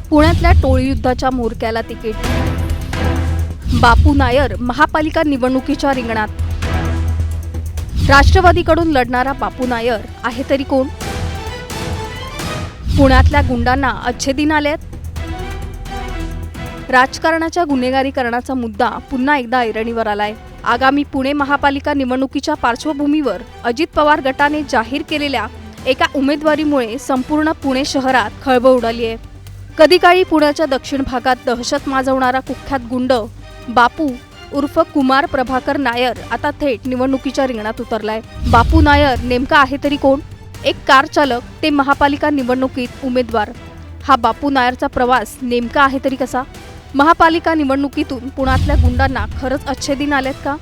पुण्यातल्या टोळी युद्धाच्या म्होरक्याला तिकीट. बापू नायर महापालिका निवडणुकीच्या रिंगणात. राष्ट्रवादीकडून लढणारा बापू नायर आहे तरी कोण? पुण्यातल्या गुंडांना अच्छे दिन आलेत. राजकारणाच्या गुन्हेगारीकरणाचा मुद्दा पुन्हा एकदा ऐरणीवर आलाय. आगामी पुणे महापालिका निवडणुकीच्या पार्श्वभूमीवर अजित पवार गटाने जाहीर केलेल्या एका उमेदवारीमुळे संपूर्ण पुणे शहरात खळबळ उडाली आहे. कधी काळी पुण्याच्या दक्षिण भागात दहशत माजवणारा कुख्यात गुंड बापू उर्फ कुमार प्रभाकर नायर आता थेट निवडणुकीच्या रिंगणात उतरलाय. बापू नायर नेमका आहे तरी कोण? एक कार चालक ते महापालिका निवडणुकीत उमेदवार. हा बापू नायरचा प्रवास नेमका आहे तरी कसा? महापालिका निवडणुकीतून पुण्यातल्या गुंडांना खरंच अच्छे दिन आलेत का?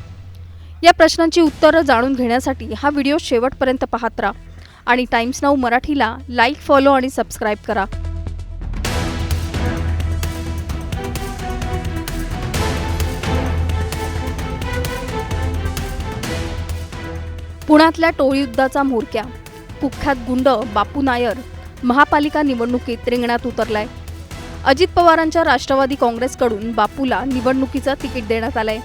या प्रश्नांची उत्तरं जाणून घेण्यासाठी हा व्हिडिओ शेवटपर्यंत पाहत राहा आणि टाइम्स नाऊ मराठीला लाईक, फॉलो आणि सबस्क्राईब करा. पुण्यातल्या टोळी युद्धाचा म्होरक्या कुख्यात गुंड बापू नायर महापालिका निवडणुकीत रिंगणात उतरलाय. अजित पवारांच्या राष्ट्रवादी काँग्रेसकडून बापूला निवडणुकीचं तिकीट देण्यात आलंय.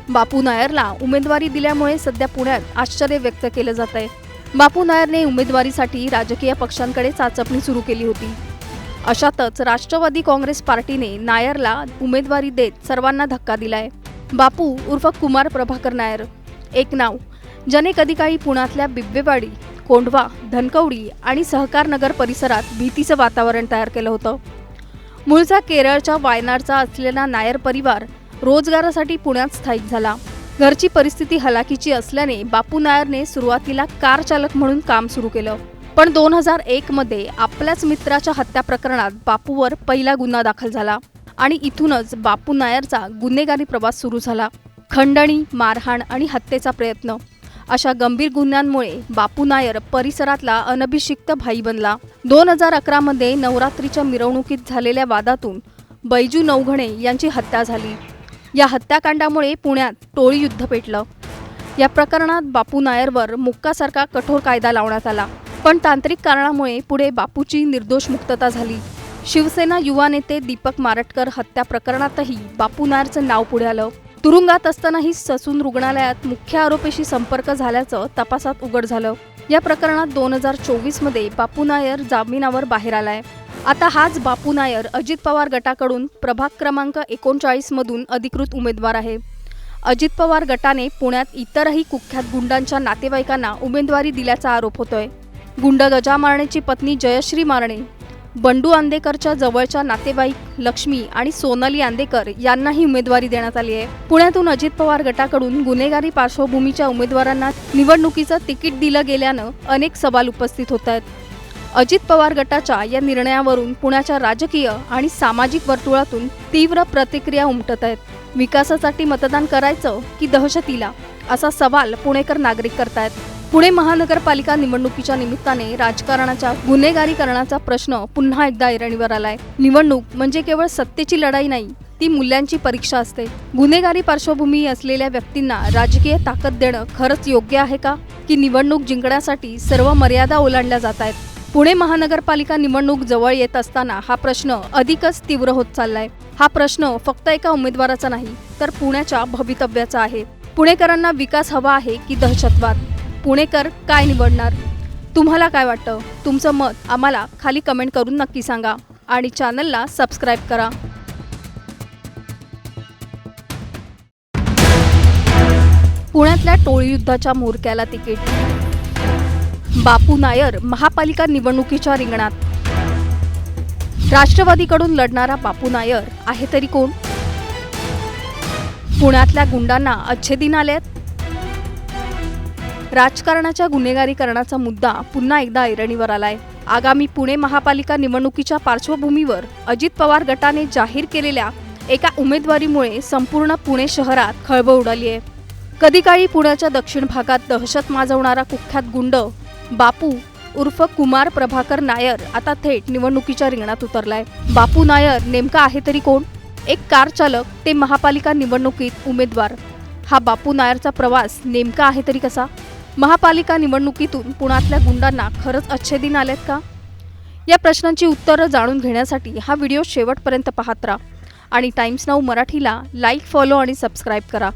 बापू नायरला उमेदवारी दिल्यामुळे सध्या पुण्यात आश्चर्य व्यक्त केलं जात आहे. बापू नायरने उमेदवारीसाठी राजकीय पक्षांकडे चाचपणी सुरू केली होती. अशातच राष्ट्रवादी काँग्रेस पार्टीने नायरला उमेदवारी देत सर्वांना धक्का दिलाय. बापू उर्फ कुमार प्रभाकर नायर एक नाव ज्याने कधी काळी पुण्यातल्या बिब्बेवाडी, कोंढवा, धनकवडी आणि सहकारनगर परिसरात भीतीचं वातावरण तयार केलं होतं. मूळचा केरळच्या वायनाडचा असलेला नायर परिवार रोजगारासाठी पुण्यात स्थायिक झाला. घरची परिस्थिती हलाखीची असल्याने बापू नायरने सुरुवातीला कार चालक म्हणून काम सुरू केलं. पण 2001 मध्ये आपल्याच मित्राच्या हत्या प्रकरणात बापूवर पहिला गुन्हा दाखल झाला आणि इथूनच बापू नायरचा गुन्हेगारी प्रवास सुरू झाला. खंडणी, मारहाण आणि हत्येचा प्रयत्न अशा गंभीर गुन्ह्यांमुळे बापू नायर परिसरातला अनभिषिक्त भाई बनला. 2011 मध्ये नवरात्रीच्या मिरवणुकीत झालेल्या वादातून बैजू नवघणे यांची हत्या झाली. या हत्याकांडामुळे पुण्यात टोळी युद्ध पेटलं. या प्रकरणात बापू नायरवर मुक्कासारखा कठोर कायदा लावण्यात आला. पण तांत्रिक कारणामुळे पुढे बापूची निर्दोष मुक्तता झाली. शिवसेना युवा नेते दीपक मारटकर हत्या प्रकरणातही बापू नायरचं नाव पुढे आलं. तुरुंगात असतानाही ससून रुग्णालयात मुख्य आरोपीशी संपर्क झाल्याचं तपासात उघड झालं. या प्रकरणात 2024 मध्ये बापू नायर जामिनावर बाहेर आलाय. आता हाच बापू नायर अजित पवार गटाकडून प्रभाग क्रमांक 39 मधून अधिकृत उमेदवार आहे. अजित पवार गटाने पुण्यात इतरही कुख्यात गुंडांच्या नातेवाईकांना उमेदवारी दिल्याचा आरोप होतोय. गुंड गजा मारणेची पत्नी जयश्री मारणे, बंडू आंदेकरच्या जवळच्या नातेवाईक लक्ष्मी आणि सोनाली आंदेकर यांनाही उमेदवारी देण्यात आली आहे. पुण्यातून अजित पवार गटाकडून गुन्हेगारी पार्श्वभूमीच्या उमेदवारांना निवडणुकीचं तिकीट दिलं गेल्यानं अनेक सवाल उपस्थित होत आहेत. अजित पवार गटाच्या या निर्णयावरून पुण्याच्या राजकीय आणि सामाजिक वर्तुळातून तीव्र प्रतिक्रिया उमटत आहेत. विकासासाठी मतदान करायचं की दहशतीला, असा सवाल पुणेकर नागरिक करतायत. पुणे महानगरपालिका निवडणुकीच्या निमित्ताने राजकारणाच्या गुन्हेगारीकरणाचा प्रश्न पुन्हा एकदा ऐरणीवर आलाय. निवडणूक म्हणजे केवळ सत्तेची लढाई नाही, ती मूल्यांची परीक्षा असते. गुन्हेगारी पार्श्वभूमी असलेल्या व्यक्तींना राजकीय ताकद देणं खरंच योग्य आहे का? की निवडणूक जिंकण्यासाठी सर्व मर्यादा ओलांडल्या जात आहेत? पुणे महानगरपालिका निवडणूक जवळ येत असताना हा प्रश्न अधिकच तीव्र होत चाललाय. हा प्रश्न फक्त एका उमेदवाराचा नाही, तर पुण्याच्या भवितव्याचा आहे. पुणेकरांना विकास हवा आहे की दहशतवाद? पुणेकर काय निवडणार? तुम्हाला काय वाटतं? तुमचं मत आम्हाला खाली कमेंट करून नक्की सांगा आणि चॅनलला सबस्क्राईब करा. पुण्यातल्या टोळी युद्धाच्या म्होरक्याला तिकीट. बापू नायर महापालिका निवडणुकीच्या रिंगणात. राष्ट्रवादीकडून लढणारा बापू नायर आहे तरी कोण? पुण्यातल्या गुंडांना अच्छे दिन आलेत. राजकारणाच्या गुन्हेगारीकरणाचा मुद्दा पुन्हा एकदा ऐरणीवर आलाय. आगामी पुणे महापालिका निवडणुकीच्या पार्श्वभूमीवर अजित पवार गटाने जाहीर केलेल्या एका उमेदवारीमुळे संपूर्ण पुणे शहरात खळबळ उडाली आहे. कधी काळी पुण्याच्या दक्षिण भागात दहशत माजवणारा कुख्यात गुंड बापू उर्फ कुमार प्रभाकर नायर आता थेट निवडणुकीच्या रिंगणात उतरलाय. बापू नायर नेमका आहे तरी कोण? एक कार चालक ते महापालिका निवडणुकीत उमेदवार. हा बापू नायरचा प्रवास नेमका आहे तरी कसा? महापालिका निवडणुकीतून पुण्यातल्या गुंडांना खरंच अच्छे दिन आलेत का? या प्रश्नांची उत्तरं जाणून घेण्यासाठी हा व्हिडिओ शेवटपर्यंत पाहत राहा आणि टाइम्स नाऊ मराठीला लाईक, फॉलो आणि सबस्क्राईब करा.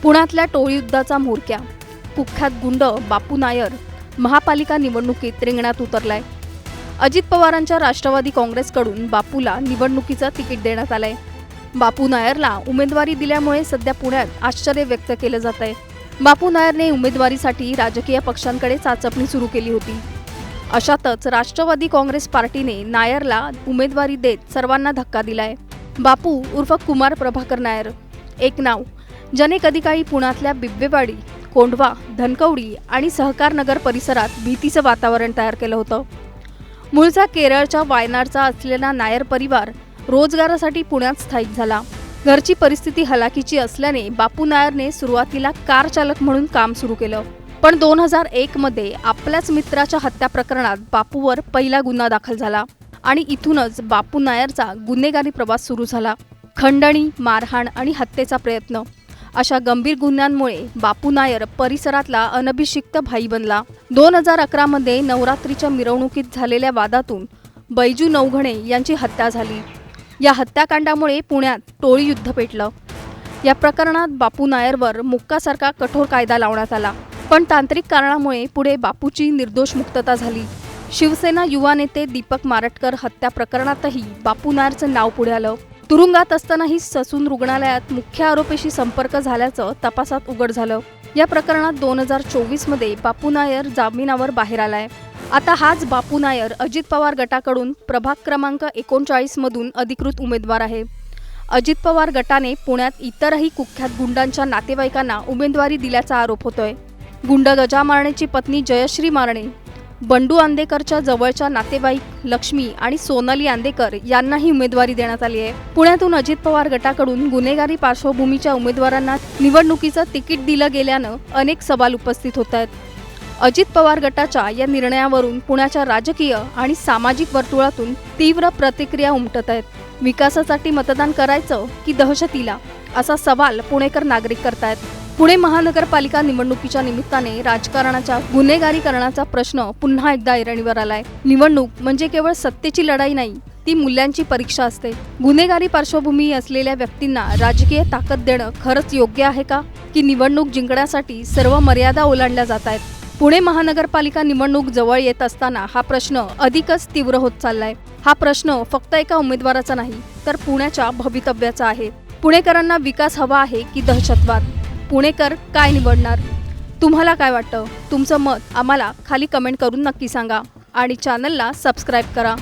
पुण्यातल्या टोळीयुद्धाचा म्होरक्या कुख्यात गुंड बापू नायर महापालिका निवडणुकीत रिंगणात उतरलाय. अजित पवारांच्या राष्ट्रवादी काँग्रेसकडून बापूला निवडणुकीचं तिकीट देण्यात आलंय. बापू नायरला उमेदवारी दिल्यामुळे सध्या पुण्यात आश्चर्य व्यक्त केलं जात आहे. बापू नायरने उमेदवारीसाठी राजकीय पक्षांकडे चाचपणी सुरू केली होती. अशातच राष्ट्रवादी काँग्रेस पार्टीने नायरला उमेदवारी देत सर्वांना धक्का दिलाय. बापू उर्फ कुमार प्रभाकर नायर, एक नाव ज्याने कधी काळी पुण्यातल्या बिब्बेवाडी, कोंढवा, धनकवडी आणि सहकार नगर परिसरात भीतीचं वातावरण तयार केलं होतं. मूळचा केरळच्या वायनाडचा असलेला नायर परिवार रोजगारासाठी पुण्यात स्थायिक झाला. घरची परिस्थिती हलाखीची असल्याने बापू नायरने सुरुवातीला कार चालक म्हणून काम सुरू केलं. पण 2001 मध्ये आपल्याच मित्राच्या हत्या प्रकरणात बापूवर पहिला गुन्हा दाखल झाला आणि इथूनच बापू नायरचा गुन्हेगारी प्रवास सुरू झाला. खंडणी, मारहाण आणि हत्येचा प्रयत्न अशा गंभीर गुन्ह्यांमुळे बापू नायर परिसरातला अनभिषिक्त भाई बनला. 2011 मध्ये नवरात्रीच्या मिरवणुकीत झालेल्या वादातून बैजू नवघणे यांची हत्या झाली. या हत्याकांडामुळे पुण्यात टोळी युद्ध पेटलं. या प्रकरणात बापू नायरवर मुक्कासारखा कठोर कायदा लावण्यात आला. पण तांत्रिक कारणामुळे पुढे बापूची निर्दोष मुक्तता झाली. शिवसेना युवा नेते दीपक मारटकर हत्या प्रकरणातही बापू नायरचं नाव पुढे आलं. तुरुंगात असतानाही ससून रुग्णालयात मुख्य आरोपीशी संपर्क झाल्याचं तपासात उघड झालं. या प्रकरणात 2024 मध्ये बापू नायर जामिनावर बाहेर आलाय. आता हाच बापू नायर अजित पवार गटाकडून प्रभाग क्रमांक 39 मधून अधिकृत उमेदवार आहे. अजित पवार गटाने पुण्यात इतरही कुख्यात गुंडांच्या नातेवाईकांना उमेदवारी दिल्याचा आरोप होतोय. गुंड गजा मारणेची पत्नी जयश्री मारणे, बंडू आंदेकरच्या जवळच्या नातेवाईक लक्ष्मी आणि सोनाली आंदेकर यांनाही उमेदवारी देण्यात आली आहे. पुण्यातून अजित पवार गटाकडून गुन्हेगारी पार्श्वभूमीच्या उमेदवारांना निवडणुकीचं तिकीट दिलं गेल्यानं अनेक सवाल उपस्थित होत आहेत. अजित पवार गटाच्या या निर्णयावरून पुण्याच्या राजकीय आणि सामाजिक वर्तुळातून तीव्र प्रतिक्रिया उमटत आहेत. विकासासाठी मतदान करायचं की दहशतीला, असा सवाल पुणेकर नागरिक करतायत. पुणे महानगरपालिका निवडणुकीच्या निमित्ताने राजकारणाच्या गुन्हेगारीकरणाचा प्रश्न पुन्हा एकदा ऐरणीवर आलाय. निवडणूक म्हणजे केवळ सत्तेची लढाई नाही, ती मूल्यांची परीक्षा असते. गुन्हेगारी पार्श्वभूमी असलेल्या व्यक्तींना राजकीय ताकद देणं खरंच योग्य आहे का, की निवडणूक जिंकण्यासाठी सर्व मर्यादा ओलांडल्या जात आहेत? पुणे महानगरपालिका निवडणूक जवळ येत असताना हा प्रश्न अधिकच तीव्र होत चाललाय. हा प्रश्न फक्त एका उमेदवाराचा नाही, तर पुण्याच्या भवितव्याचा आहे. पुणेकरांना विकास हवा आहे की दहशतवाद? पुणेकर काय निवडणार? तुम्हाला काय वाटतं? तुमचं मत आम्हाला खाली कमेंट करून नक्की सांगा आणि चॅनलला सबस्क्राईब करा.